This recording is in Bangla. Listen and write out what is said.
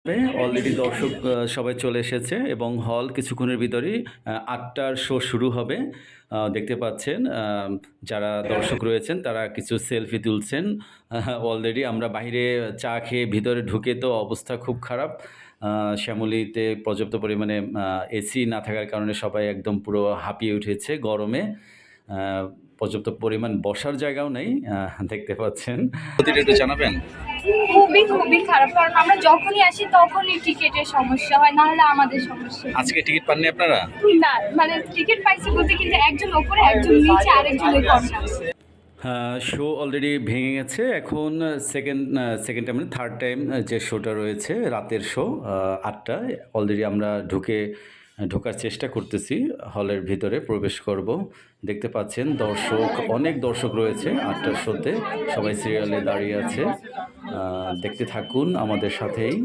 অলরেডি দর্শক সবাই চলে এসেছে এবং হল কিছুক্ষণের ভিতরেই ৮টার শো শুরু হবে। দেখতে পাচ্ছেন যারা দর্শক রয়েছেন তারা কিছু সেলফি তুলছেন। অলরেডি আমরা বাইরে চা খেয়ে ভিতরে ঢুকে তো অবস্থা খুব খারাপ। শ্যামলীতে পর্যাপ্ত পরিমাণে এসি না থাকার কারণে সবাই একদম পুরো হাঁপিয়ে উঠেছে গরমে। পর্যাপ্ত পরিমাণ বসার জায়গাও নেই, দেখতে পাচ্ছেন। প্রতিটা একটু জানাবেন। খুবই খারাপ, কারণ আমরা যখনই আসি তখনই টিকিটের সমস্যা হয়, না হলে আমাদের সমস্যা। আজকে টিকিট পাননি আপনারা? না, মানে টিকিট পাইছি বলতে, কিন্তু একজন ওপরে একজন নিচে আরেকজন ওই কর্নার। শো অলরেডি ভেঙে গেছে। এখন সেকেন্ড টাইম মানে থার্ড টাইম যে শোটা রয়েছে রাতের শো ৮টায় অলরেডি আমরা ঢোকার চেষ্টা করতেছি, হলের ভিতরে প্রবেশ করব। দেখতে পাচ্ছেন অনেক দর্শক রয়েছে ৮টার শোতে, সবাই সিরিয়ালে দাঁড়িয়ে আছে। দেখতে থাকুন আমাদের সাথেই।